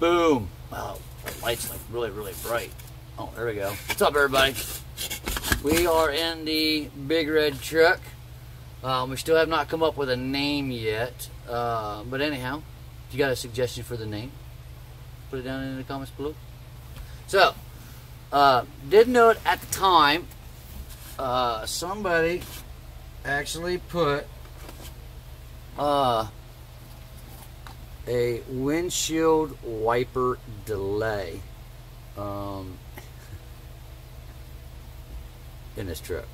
Boom. Wow, the light's like really, really bright. Oh, there we go. What's up, everybody? We are in the big red truck. We still have not come up with a name yet. But anyhow, if you got a suggestion for the name, put it down in the comments below. So, did note at the time, somebody actually put a windshield wiper delay in this truck.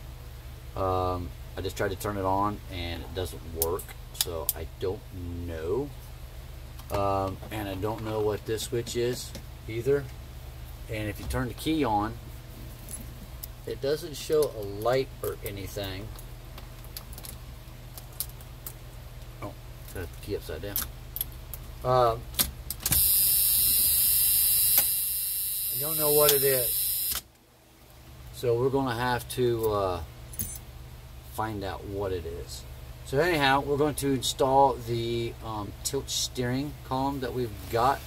I just tried to turn it on and it doesn't work, so I don't know. And I don't know what this switch is either. And if you turn the key on, it doesn't show a light or anything. Oh, got the key upside down. I don't know what it is, so we're gonna have to find out what it is. So anyhow, we're going to install the tilt steering column that we've got.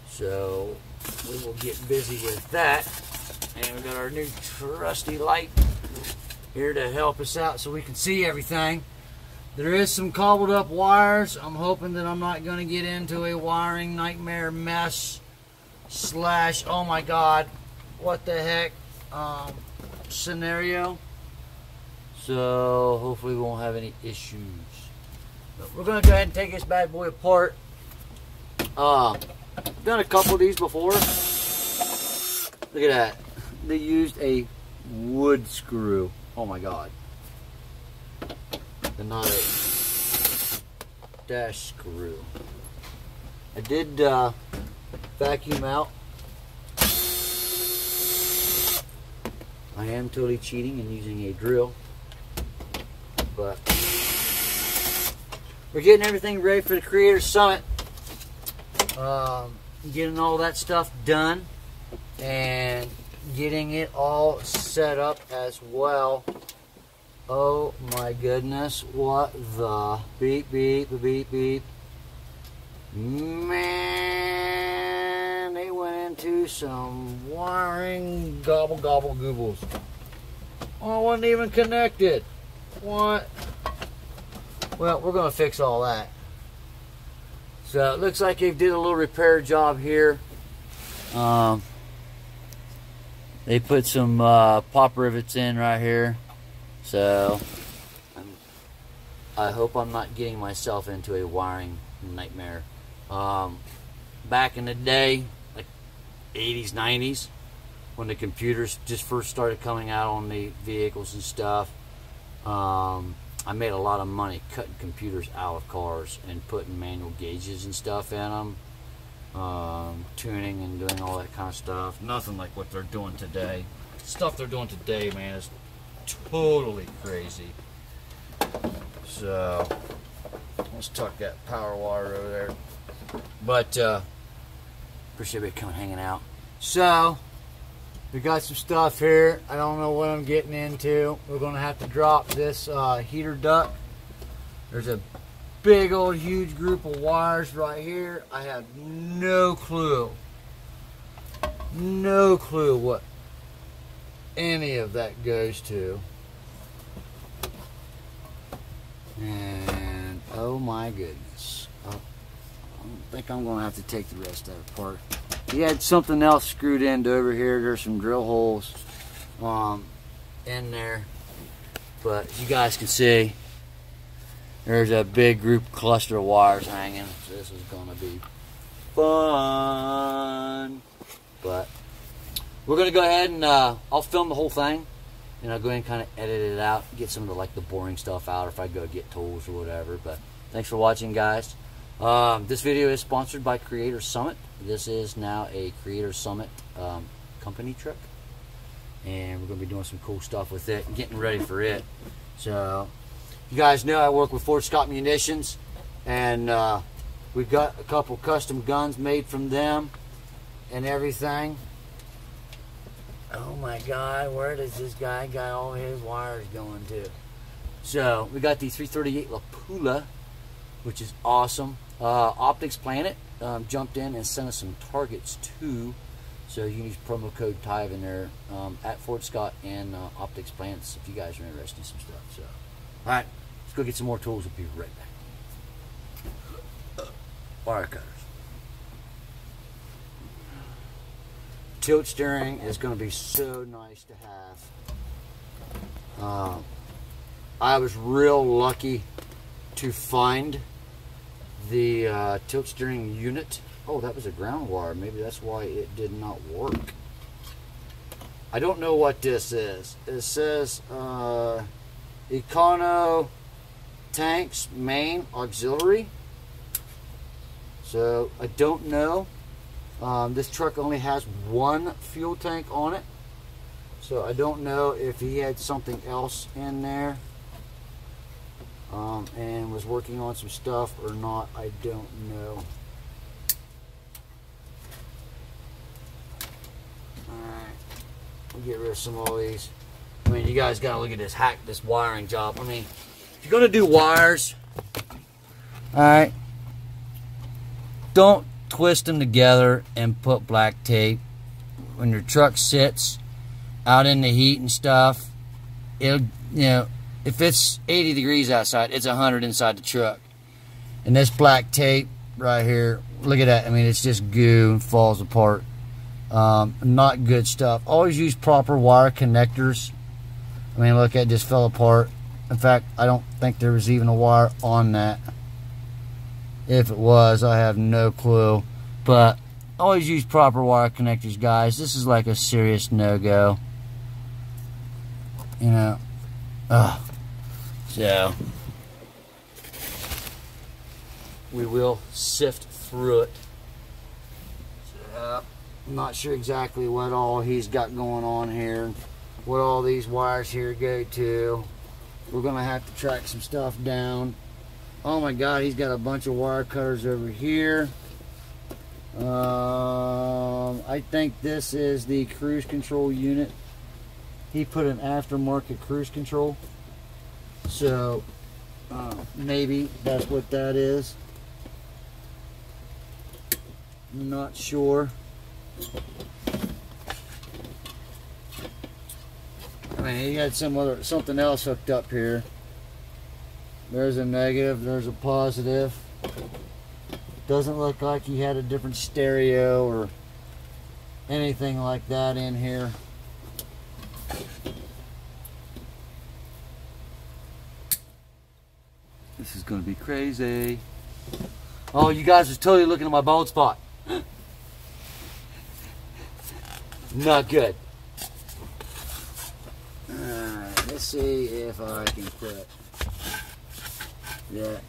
So we will get busy with that. And we got our new trusty light here to help us out so we can see everything. There is some cobbled up wires. I'm hoping that I'm not going to get into a wiring nightmare mess slash, oh my god, what the heck scenario. So hopefully we won't have any issues. But we're going to go ahead and take this bad boy apart. I've done a couple of these before. Look at that. They used a wood screw. Oh my god. And not a dash screw. I did vacuum out. I am totally cheating and using a drill. But we're getting everything ready for the Creator Summit. Getting all that stuff done and getting it all set up as well. Oh my goodness, what the beep beep beep beep. Man, they went into some wiring gobble gobble goobles. Oh, it wasn't even connected. What? Well, we're gonna fix all that. So it looks like they did a little repair job here. They put some pop rivets in right here. So I hope I'm not getting myself into a wiring nightmare. Back in the day, like 80s, 90s, when the computers just first started coming out on the vehicles and stuff, I made a lot of money cutting computers out of cars and putting manual gauges and stuff in them, tuning and doing all that kind of stuff. Nothing like what they're doing today. Stuff they're doing today, man, is totally crazy. So let's tuck that power wire over there. But appreciate everybody coming hanging out. So we got some stuff here. I don't know what I'm getting into. We're going to have to drop this heater duct. There's a big old huge group of wires right here. I have no clue what any of that goes to. And oh my goodness, I don't think I'm going to have to take the rest of it apart. He had something else screwed into over here. There's some drill holes in there, but as you guys can see, there's a big group cluster of wires hanging. So this is going to be fun. But we're going to go ahead and I'll film the whole thing, and I'll go ahead and kind of edit it out, get some of the boring stuff out, or if I go get tools or whatever. But thanks for watching, guys. This video is sponsored by Creator Summit. This is now a Creator Summit company truck, and we're going to be doing some cool stuff with it and getting ready for it. So you guys know I work with Fort Scott Munitions, and we've got a couple custom guns made from them and everything. Oh my god, where does this guy got all his wires going to? So we got the 338 La Pula, which is awesome. Optics Planet jumped in and sent us some targets too. So you can use promo code TIVE in there at Fort Scott and Optics Plants if you guys are interested in some stuff. So, all right, let's go get some more tools. We'll be right back. Wire cutters. Tilt steering is going to be so nice to have. I was real lucky to find the tilt steering unit. Oh, that was a ground wire. Maybe that's why it did not work. I don't know what this is. It says Econo Tanks Main Auxiliary. So I don't know. This truck only has one fuel tank on it. So I don't know if he had something else in there and was working on some stuff or not. I don't know. We'll get rid of some of all these. I mean, you guys got to look at this wiring job. I mean, if you're going to do wires, alright, don't twist them together and put black tape. When your truck sits out in the heat and stuff, it'll, you know, if it's 80 degrees outside, it's 100 inside the truck. And this black tape right here, look at that. I mean, it's just goo and falls apart. Not good stuff. Always use proper wire connectors. I mean, look, it just fell apart. In fact, I don't think there was even a wire on that. If it was, I have no clue. But always use proper wire connectors, guys. This is like a serious no-go. You know. So we will sift through it. I'm not sure exactly what all he's got going on here, what all these wires here go to. We're gonna have to track some stuff down. Oh my God, he's got a bunch of wire cutters over here. I think this is the cruise control unit. He put an aftermarket cruise control, so maybe that's what that is. I'm not sure. I mean, he had something else hooked up here. There's a negative, there's a positive. Doesn't look like he had a different stereo or anything like that in here. This is gonna be crazy. Oh, you guys are totally looking at my bald spot. Not good. Alright, let's see if I can put that.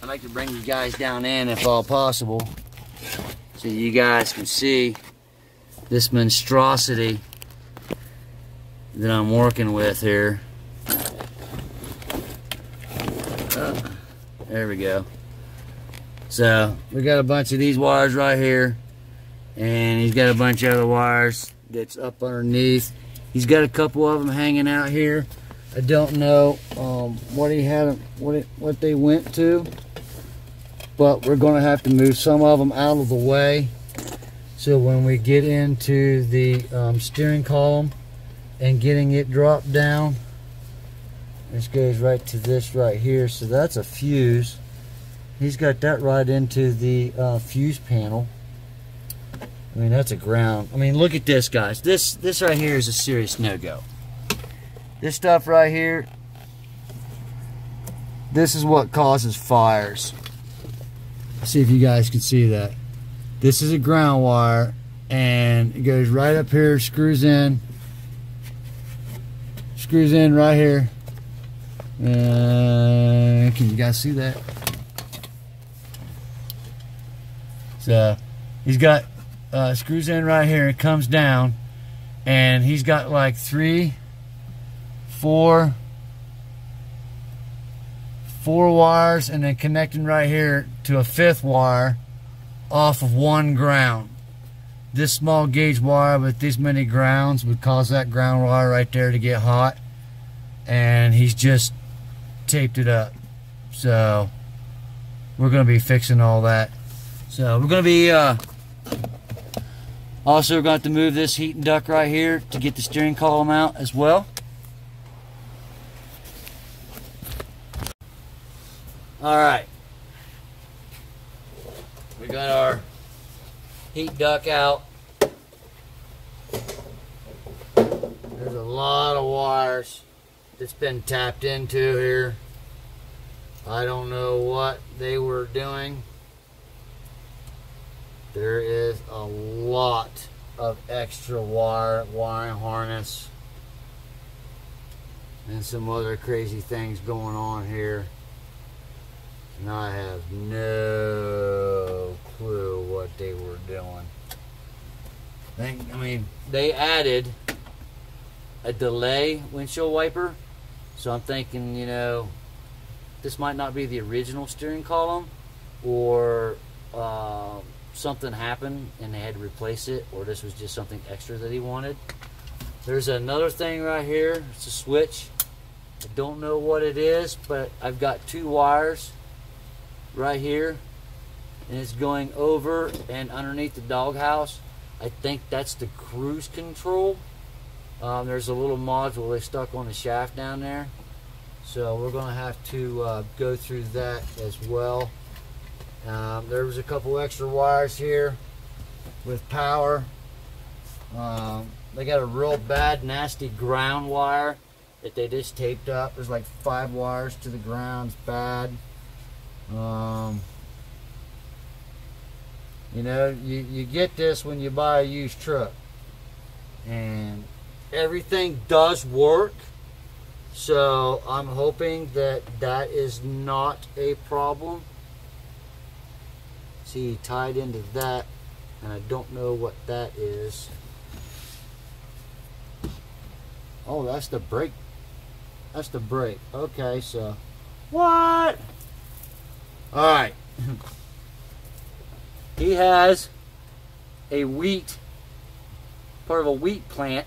I'd like to bring you guys down in if all possible, so you guys can see this monstrosity that I'm working with here. There we go. So we got a bunch of these wires right here, and he's got a bunch of other wires that's up underneath. He's got a couple of them hanging out here. I don't know what he had, what they went to, but we're going to have to move some of them out of the way. So when we get into the steering column and getting it dropped down, this goes right to this right here. So that's a fuse. He's got that right into the fuse panel. I mean, that's a ground. I mean, look at this, guys. This right here is a serious no-go. This stuff right here, this is what causes fires. Let's see if you guys can see that. This is a ground wire, and it goes right up here, screws in right here. Can you guys see that? So he's got screws in right here. It comes down, and he's got like 3, 4 wires, and then connecting right here to a 5th wire off of one ground. This small gauge wire with this many grounds would cause that ground wire right there to get hot, and he's just taped it up. So we're going to be fixing all that. So we're going to be also we're going to have to move this heating duct right here to get the steering column out as well. All right, we got our heat duct out. There's a lot of wires that's been tapped into here. I don't know what they were doing. There is a lot of extra wiring harness and some other crazy things going on here. And I have no clue what they were doing. I mean, they added a delay windshield wiper. So I'm thinking, you know, this might not be the original steering column, or something happened and they had to replace it, or this was just something extra that he wanted. There's another thing right here. It's a switch. I don't know what it is, but I've got two wires right here, and it's going over and underneath the doghouse. I think that's the cruise control. There's a little module they stuck on the shaft down there, so we're going to have to go through that as well. There was a couple extra wires here with power. They got a real bad, nasty ground wire that they just taped up. There's like 5 wires to the ground. It's bad. You know, you get this when you buy a used truck, and everything does work, so I'm hoping that that is not a problem. See, tied into that, and I don't know what that is. Oh, that's the brake. That's the brake. Okay, so what? All right. He has a part of a wheat plant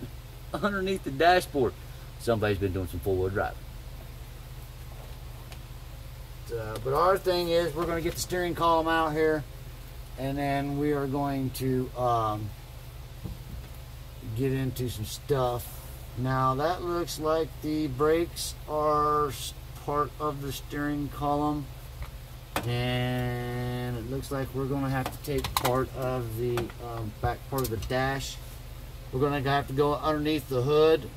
underneath the dashboard. Somebody's been doing some four-wheel driving. But our thing is, we're going to get the steering column out here, and then we are going to get into some stuff. Now that looks like the brakes are part of the steering column, and it looks like we're going to have to take part of the back part of the dash. We're going to have to go underneath the hood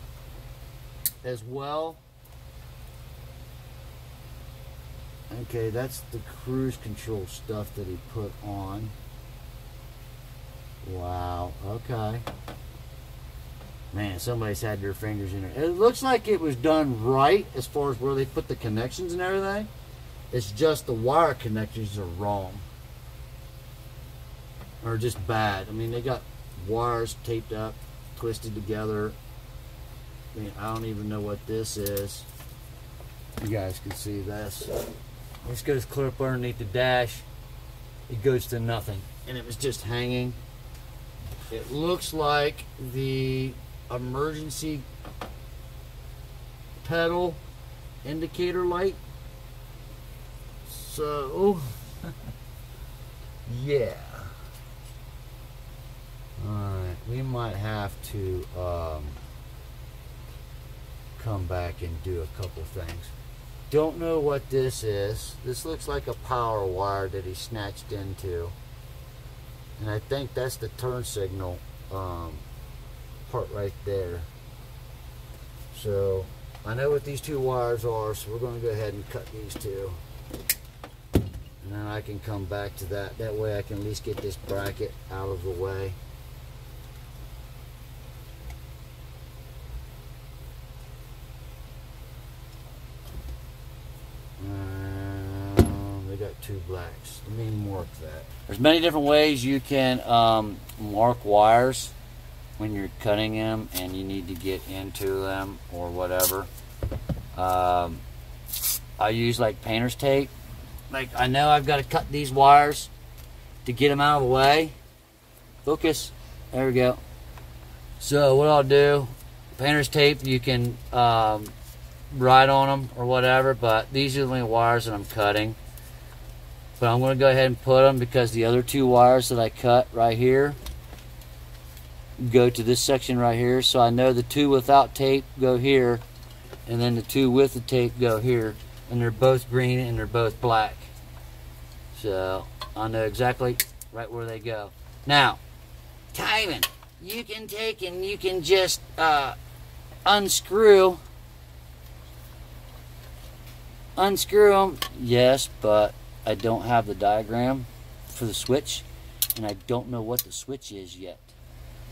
as well. Okay, that's the cruise control stuff that he put on. Wow, okay. Man, somebody's had their fingers in it. It looks like it was done right as far as where they put the connections and everything. It's just the wire connections are wrong. Or just bad. I mean, they got wires taped up, twisted together. I mean, I don't even know what this is. You guys can see this. This goes clear up underneath the dash. It goes to nothing. And it was just hanging. It looks like the emergency pedal indicator light. So, yeah. Alright, we might have to come back and do a couple things. Don't know what this is. This looks like a power wire that he snatched into. And I think that's the turn signal part right there. So I know what these two wires are, so we're going to go ahead and cut these two. And then I can come back to that. That way I can at least get this bracket out of the way. They got two blacks. Let me mark that. There's many different ways you can mark wires when you're cutting them and you need to get into them or whatever. I use like painter's tape. Like, I know I've got to cut these wires to get them out of the way. Focus. There we go. So what I'll do, painter's tape, you can write on them or whatever, but these are the only wires that I'm cutting. But I'm going to go ahead and put them because the other two wires that I cut right here go to this section right here. So I know the two without tape go here, and then the two with the tape go here, and they're both green and they're both black. So I know exactly right where they go. Now, Tyvan, you can take and you can just unscrew them. Yes, but I don't have the diagram for the switch, and I don't know what the switch is yet.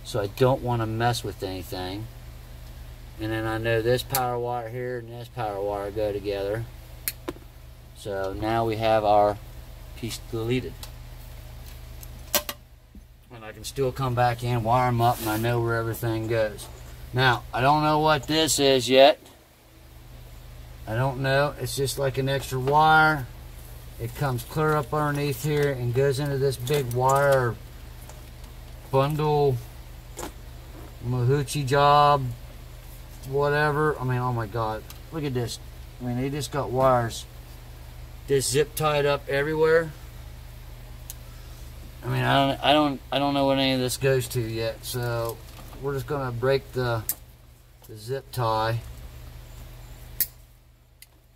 So I don't want to mess with anything. And then I know this power wire here and this power wire go together. So now we have our piece deleted. And I can still come back in, wire them up, and I know where everything goes. Now, I don't know what this is yet. I don't know. It's just like an extra wire. It comes clear up underneath here and goes into this big wire bundle, Mahuchi job, whatever. I mean, oh my God, look at this. I mean, they just got wires just zip tied up everywhere. I mean, I don't know what any of this goes to yet. So we're just gonna break the zip tie,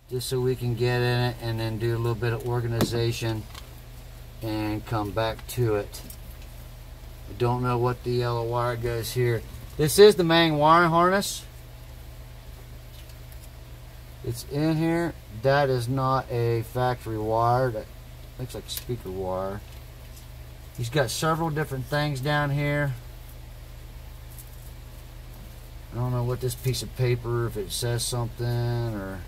just so we can get in it and then do a little bit of organization and come back to it. I don't know what the yellow wire goes here. This is the main wiring harness. It's in here. That is not a factory wire. That looks like speaker wire. He's got several different things down here. I don't know what this piece of paper, if it says something or...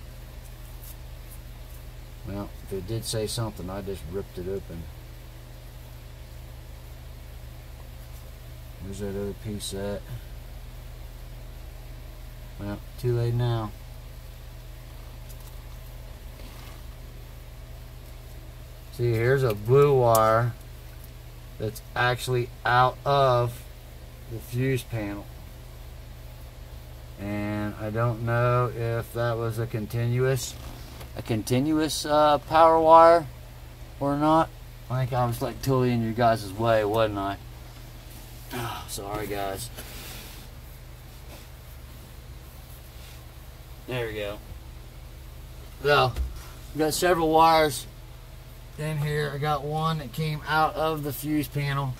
Well, if it did say something, I just ripped it open. Where's that other piece at? Well, too late now. See, here's a blue wire that's actually out of the fuse panel. And I don't know if that was a continuous power wire or not. I think I was like totally in your guys' way, wasn't I? Oh, sorry guys. There we go. So, we got several wires in here. I got one that came out of the fuse panel.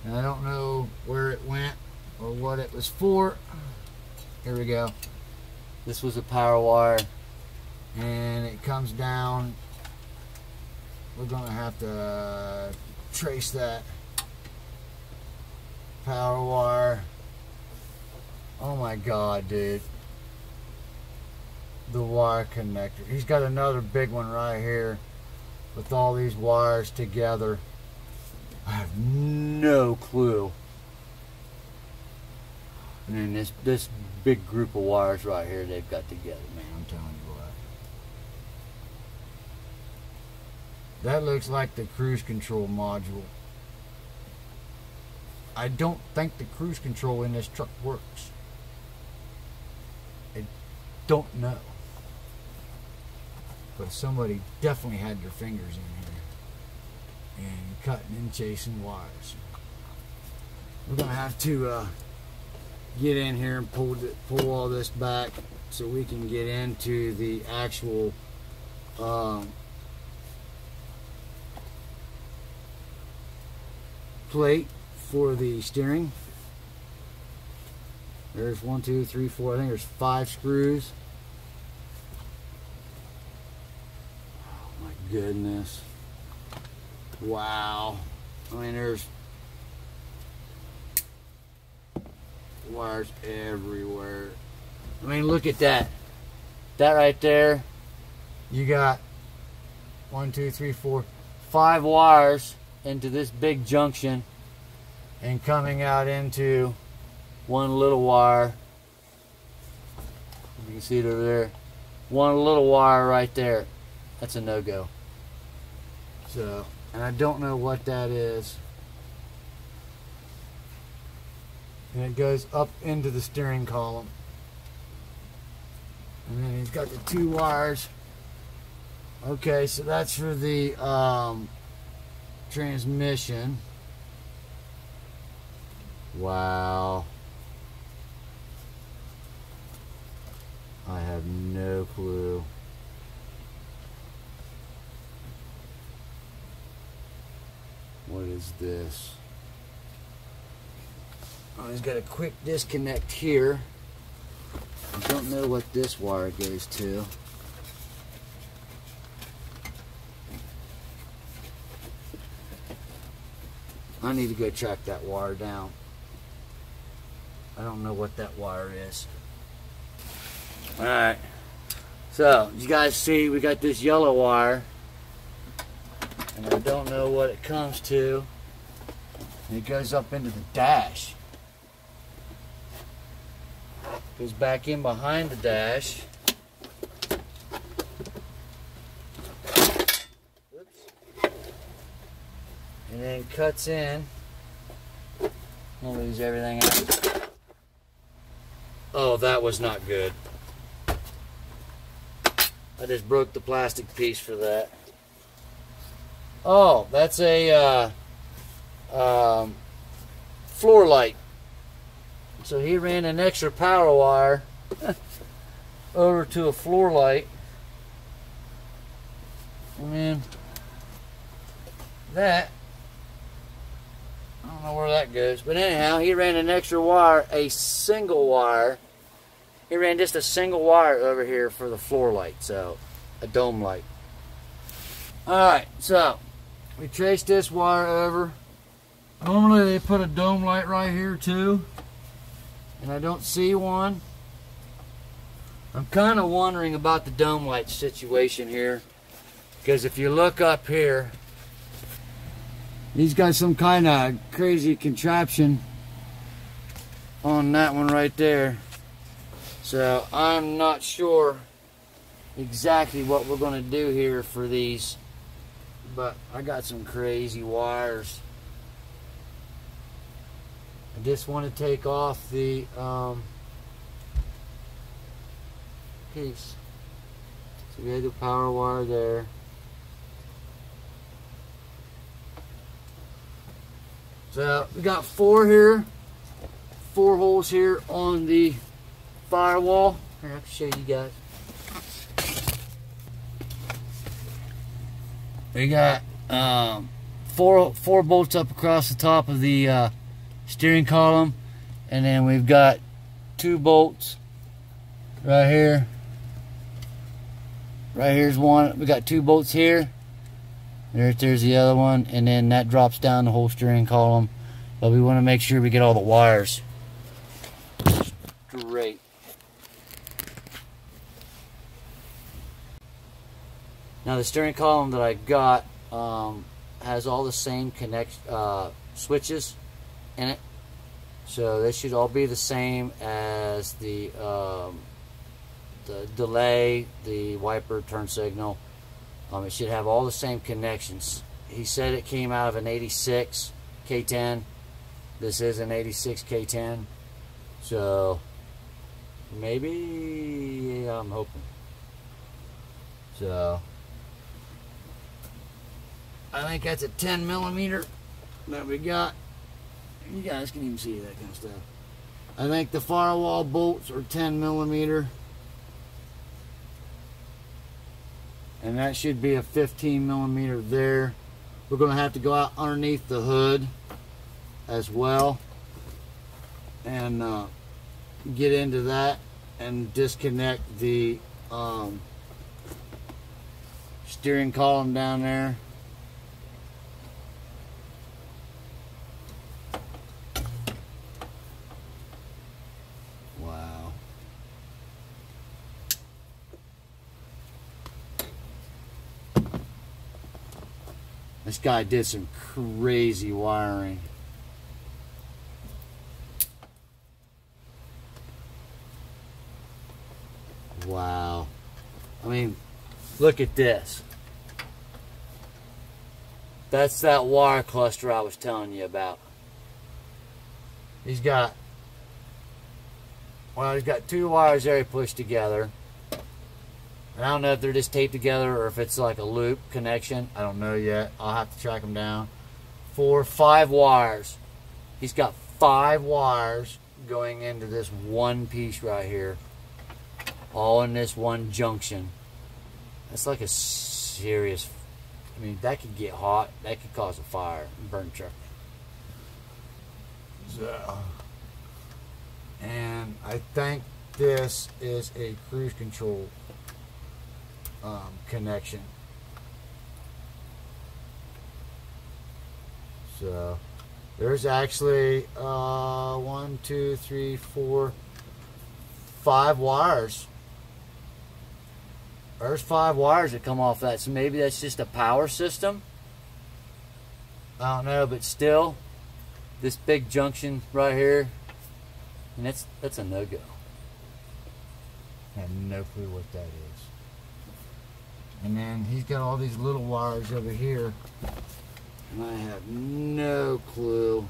And I don't know where it went or what it was for. Here we go. This was a power wire, and it comes down. We're gonna have to trace that power wire. Oh my God, dude. The wire connector. He's got another big one right here with all these wires together. I have no clue. And then this big group of wires right here they've got together, man, I'm telling you what. That looks like the cruise control module. I don't think the cruise control in this truck works. I don't know. But somebody definitely had their fingers in here and cutting and chasing wires. We're gonna have to get in here and pull all this back so we can get into the actual plate for the steering. There's 1, 2, 3, 4. I think there's 5 screws. Oh my goodness. Wow. I mean, there's wires everywhere. I mean, look at that. That right there. You got 1, 2, 3, 4, 5 wires into this big junction and coming out into one little wire. You can see it over there. One little wire right there. That's a no-go. So, and I don't know what that is. And it goes up into the steering column. And then he's got the 2 wires Okay, so that's for the transmission. Wow. I have no clue. What is this? Oh, he's got a quick disconnect here. I don't know what this wire goes to. I need to go track that wire down. I don't know what that wire is. Alright. So, you guys see we got this yellow wire. And I don't know what it comes to. And it goes up into the dash. Goes back in behind the dash. Oops. And then cuts in. I'll lose everything out. Oh, that was not good. I just broke the plastic piece for that. Oh, that's a floor light. So he ran an extra power wire over to a floor light. And then that, I don't know where that goes. But anyhow, he ran an extra wire, a single wire. He ran just a single wire over here for the floor light, so a dome light. Alright, so we traced this wire over. Normally they put a dome light right here too, and I don't see one. I'm kind of wondering about the dome light situation here, because if you look up here, he's got some kind of crazy contraption on that one right there. So I'm not sure exactly what we're going to do here for these, but I got some crazy wires. I just want to take off the piece. So we have the power wire there. So we got four here, 4 holes here on the firewall. Here, I can show you guys. We got four bolts up across the top of the steering column, and then we've got 2 bolts right here. Right here's one. We got 2 bolts here. There's the other one, and then that drops down the whole steering column. But we want to make sure we get all the wires straight. Now the steering column that I got has all the same switches in it, so they should all be the same as the delay, the wiper, turn signal. It should have all the same connections. He said it came out of an 86 K10. This is an 86 K10, so maybe, I'm hoping. So I think that's a 10 millimeter that we got. You guys can even see that kind of stuff. I think the firewall bolts are 10 millimeter. And that should be a 15 millimeter there. We're going to have to go out underneath the hood as well and get into that and disconnect the steering column down there. Wow. This guy did some crazy wiring. Wow. I mean, look at this. That's that wire cluster I was telling you about. He's got 2 wires there he pushed together. And I don't know if they're just taped together or if it's like a loop connection. I don't know yet. I'll have to track them down. For 5 wires. He's got 5 wires going into this one piece right here. All in this one junction. That's like a serious... I mean, that could get hot. That could cause a fire and burn truck. So... And I think this is a cruise control connection. So there's actually 1, 2, 3, 4, 5 wires. There's 5 wires that come off that. So maybe that's just a power system. I don't know, but still, this big junction right here, and that's a no-go. I have no clue what that is. And then he's got all these little wires over here, and I have no clue.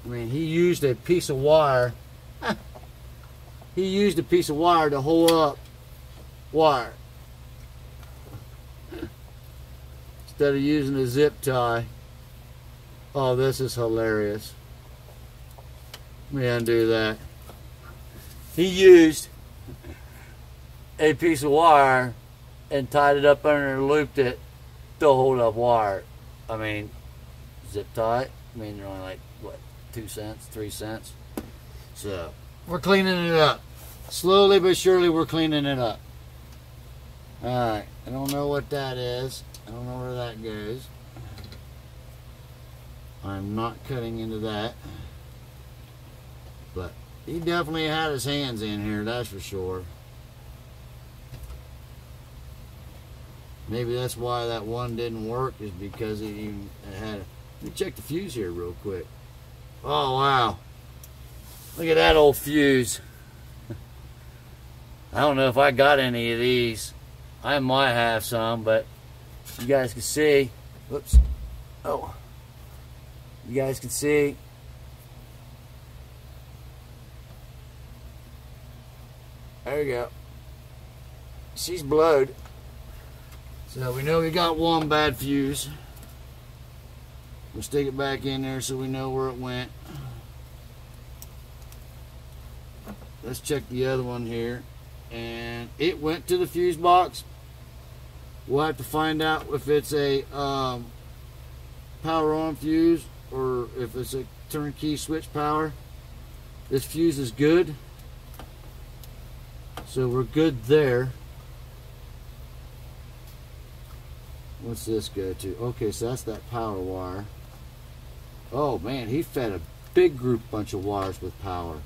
I mean, he used a piece of wire. He used a piece of wire to hold up wire instead of using a zip tie. Oh, this is hilarious. Let me undo that. He used a piece of wire and tied it up under and looped it to hold up wire. I mean, zip tie. I mean, they're only like, what, 2 cents, 3 cents? So, we're cleaning it up. Slowly but surely, we're cleaning it up. Alright, I don't know what that is. I don't know where that goes. I'm not cutting into that. But he definitely had his hands in here, that's for sure. Maybe that's why that one didn't work, is because it even had... Let me check the fuse here real quick. Oh, wow. Look at that old fuse. I don't know if I got any of these. I might have some, but you guys can see. Whoops. Oh. You guys can see. There you go. She's blowed. So we know we got one bad fuse. We'll stick it back in there so we know where it went. Let's check the other one here. And it went to the fuse box. We'll have to find out if it's a power on fuse or if it's a turnkey switch power. This fuse is good. So we're good there. What's this go to? Okay, so that's that power wire. Oh man, he fed a big bunch of wires with power.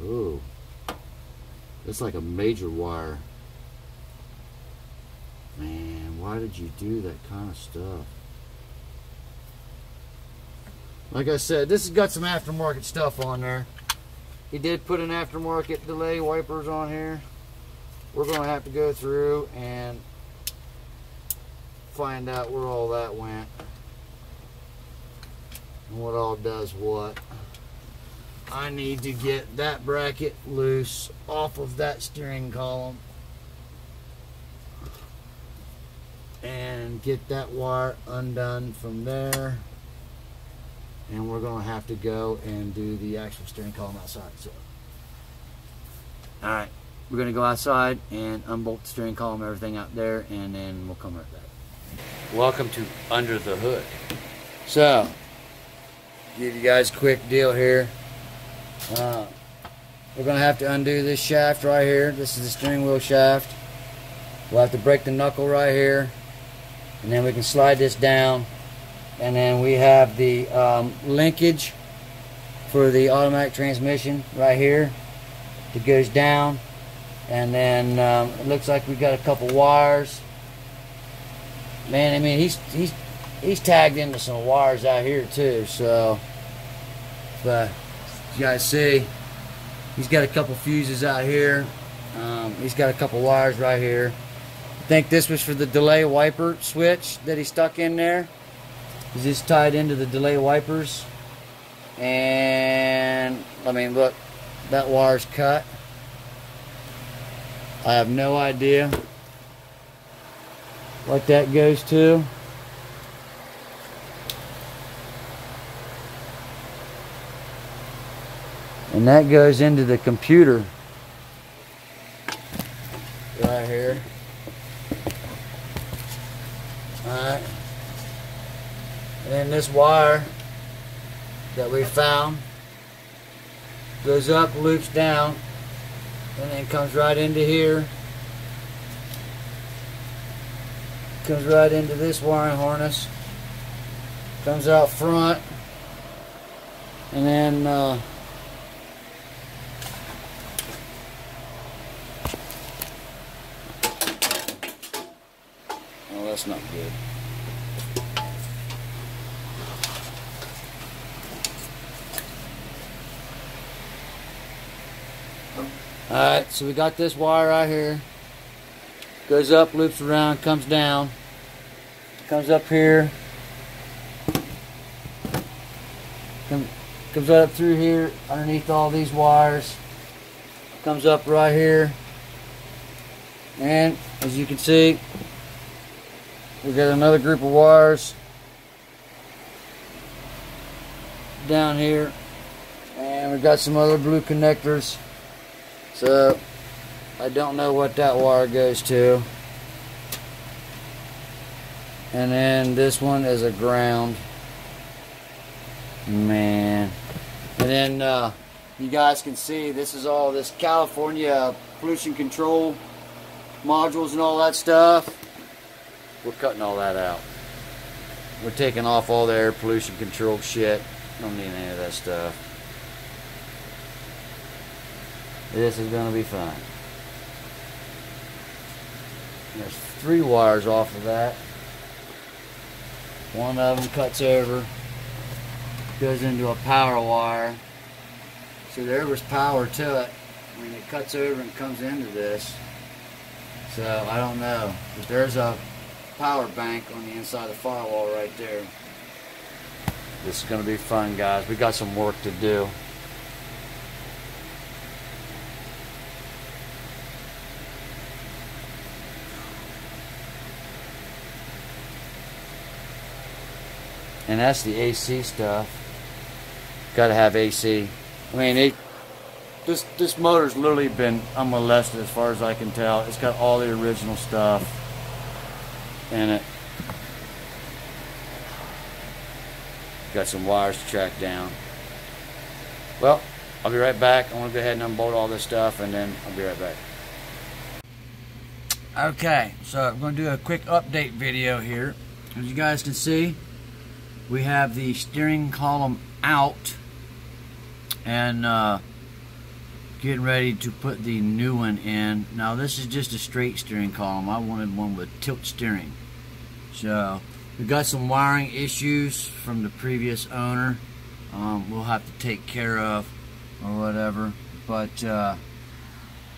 Ooh. That's like a major wire. Man, why did you do that kind of stuff? Like I said, this has got some aftermarket stuff on there. He did put an aftermarket delay wipers on here. We're going to have to go through and find out where all that went. And what all does what. I need to get that bracket loose off of that steering column and get that wire undone from there, and we're going to have to go and do the actual steering column outside. So, alright, we're going to go outside and unbolt the steering column, everything out there, and then we'll come right back. Welcome to Under the Hood. So, give you guys a quick deal here. We're going to have to undo this shaft right here. This is the steering wheel shaft. We'll have to break the knuckle right here, and then we can slide this down, and then we have the linkage for the automatic transmission right here that goes down, and then it looks like we've got a couple wires. Man, I mean, he's tagged into some wires out here too, so but you guys see, he's got a couple fuses out here. He's got a couple wires right here. I think this was for the delay wiper switch that he stuck in there. He's just tied into the delay wipers. And I mean, look, that wire's cut. I have no idea what that goes to. And that goes into the computer right here. Alright. And then this wire that we found goes up, loops down, and then comes right into here. Comes right into this wiring harness. Comes out front. And then oh, that's not good. Alright, so we got this wire right here. Goes up, loops around, comes down. Comes up here. Comes right up through here, underneath all these wires. Comes up right here. And as you can see, we got another group of wires down here. And we've got some other blue connectors. So, I don't know what that wire goes to. And then this one is a ground. Man. And then you guys can see this is all this California pollution control modules and all that stuff. We're cutting all that out. We're taking off all the air pollution control shit. Don't need any of that stuff. This is going to be fun. There's 3 wires off of that. One of them cuts over, goes into a power wire. So there was power to it. I mean, it cuts over and comes into this. So I don't know. But there's a power bank on the inside of the firewall right there. This is going to be fun, guys. We got some work to do. And that's the AC stuff. Gotta have AC. I mean, this motor's literally been unmolested as far as I can tell. It's got all the original stuff in it. Got some wires to track down. Well, I'll be right back. I want to go ahead and unbolt all this stuff, and then I'll be right back. Okay, so I'm going to do a quick update video here. As you guys can see, we have the steering column out and getting ready to put the new one in. Now this is just a straight steering column. I wanted one with tilt steering. So we got some wiring issues from the previous owner. We'll have to take care of or whatever. But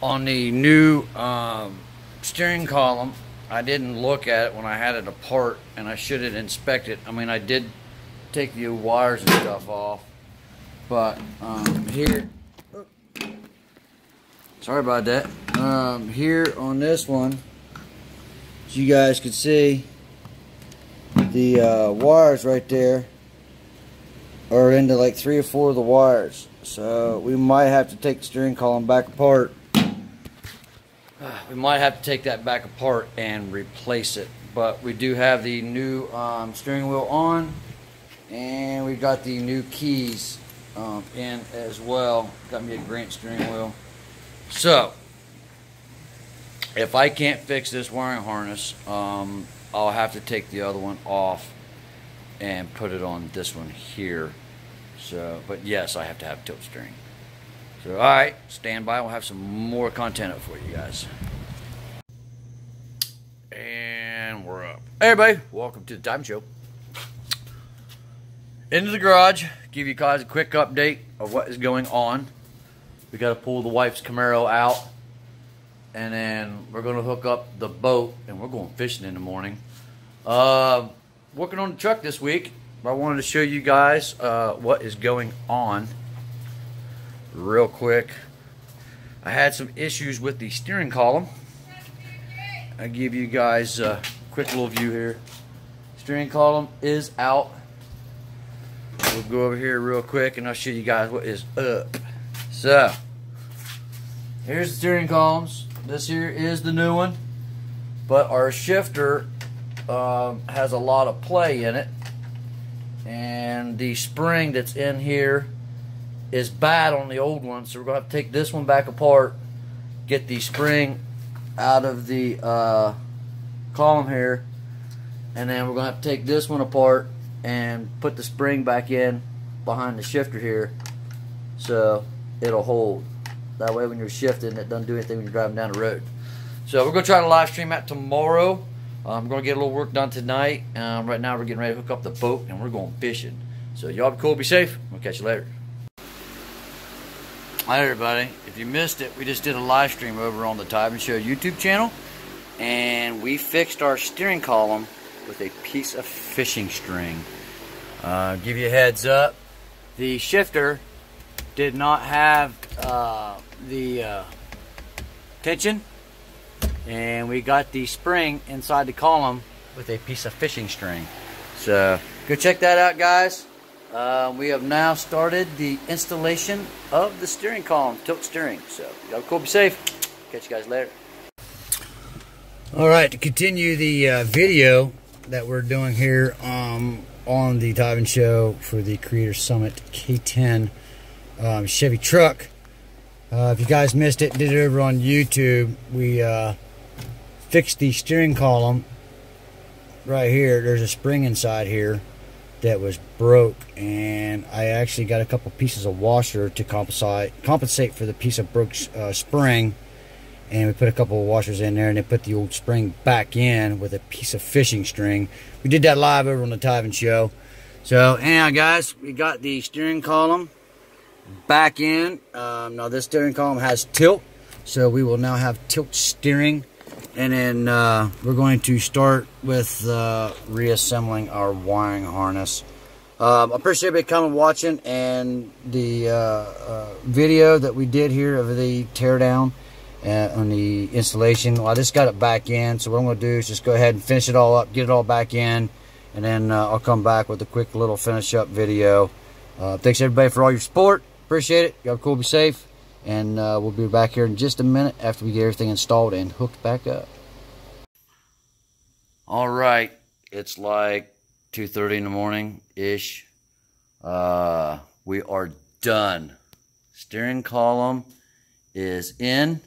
on the new steering column, I didn't look at it when I had it apart, and I should have inspected. I mean, I did take the wires and stuff off, but here, sorry about that. Here on this one, as you guys can see, the wires right there are into like 3 or 4 of the wires. So we might have to take the steering column back apart. We might have to take that back apart and replace it. But we do have the new steering wheel on, and we got the new keys in as well. Got me a Grant steering wheel. So if I can't fix this wiring harness, I'll have to take the other one off and put it on this one here. So, but yes, I have to have tilt steering. So, alright, stand by. We'll have some more content up for you guys. And we're up. Hey everybody, welcome to the Time Show. Into the garage, give you guys a quick update of what is going on. We got to pull the wife's Camaro out, and then we're going to hook up the boat, and we're going fishing in the morning. Working on the truck this week, but I wanted to show you guys what is going on real quick. I had some issues with the steering column. I'll give you guys a quick little view here. Steering column is out. We'll go over here real quick and I'll show you guys what is up. So, here's the steering columns. This here is the new one, but our shifter has a lot of play in it, and the spring that's in here is bad on the old one, so we're gonna have to take this one back apart, get the spring out of the column here, and then we're gonna have to take this one apart and put the spring back in behind the shifter here so it'll hold. That way when you're shifting, it doesn't do anything when you're driving down the road. So we're gonna try to live stream that tomorrow. I'm gonna get a little work done tonight. Right now we're getting ready to hook up the boat and we're going fishing. So y'all be cool, be safe. We'll catch you later. Hi everybody. If you missed it, we just did a live stream over on the theTIVANshow YouTube channel, and we fixed our steering column with a piece of fishing string. Give you a heads up, the shifter did not have the tension, and we got the spring inside the column with a piece of fishing string. So go check that out, guys. We have now started the installation of the steering column, tilt steering. So y'all cool, be safe. Catch you guys later. All right, to continue the video that we're doing here on the theTIVANshow for the Creator Summit K10 Chevy truck. If you guys missed it, did it over on YouTube. We fixed the steering column right here. There's a spring inside here that was broke, and I actually got a couple pieces of washer to compensate for the piece of broke spring, and we put a couple of washers in there, and then put the old spring back in with a piece of fishing string. We did that live over on the theTIVANshow. So anyhow, guys, we got the steering column back in. Now this steering column has tilt, so we will now have tilt steering, and then we're going to start with reassembling our wiring harness. I appreciate everybody coming watching, and the video that we did here of the teardown on the installation. Well, I just got it back in, so what I'm going to do is just go ahead and finish it all up, get it all back in, and then I'll come back with a quick little finish up video. Thanks everybody for all your support. Appreciate it. Y'all cool, be safe, and we'll be back here in just a minute after we get everything installed and hooked back up. All right, it's like 2:30 in the morning ish. We are done. Steering column is in,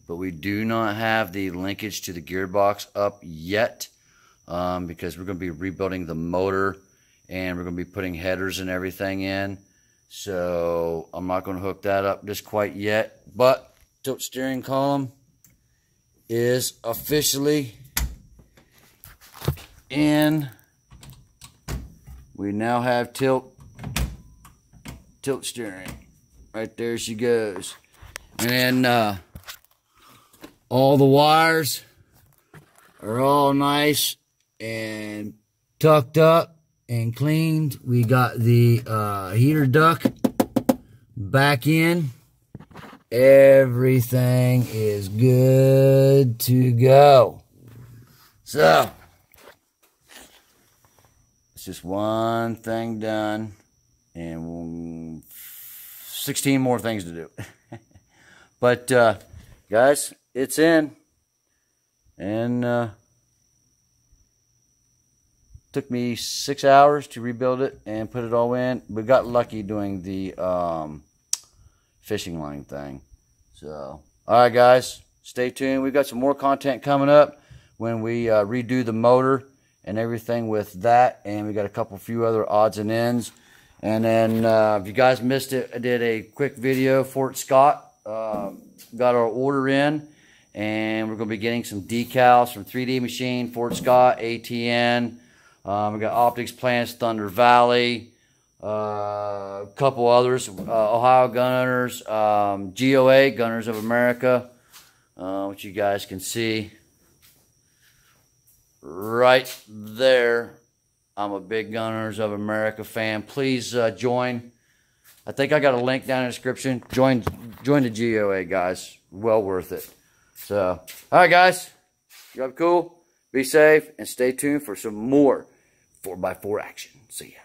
but we do not have the linkage to the gearbox up yet, because we're going to be rebuilding the motor, and we're going to be putting headers and everything in. So I'm not going to hook that up just quite yet, but tilt steering column is officially in. We now have tilt steering. Right there she goes. And then all the wires are all nice and tucked up and cleaned. We got the heater duct back in. Everything is good to go. So it's just one thing done, and 16 more things to do. But guys, it's in, and took me 6 hours to rebuild it and put it all in. We got lucky doing the fishing line thing. So alright guys, stay tuned. We've got some more content coming up when we redo the motor and everything with that, and we got a few other odds and ends. And then if you guys missed it, I did a quick video. Fort Scott got our order in, and we're going to be getting some decals from 3D Machine, Fort Scott, ATN. We got Optics Plants, Thunder Valley, a couple others, Ohio Gunners, GOA, Gunners of America, which you guys can see right there. I'm a big Gunners of America fan. Please join I think I got a link down in the description. Join the GOA, guys. Well worth it. So, all right, guys. You all be cool. Be safe and stay tuned for some more 4x4 action. See ya.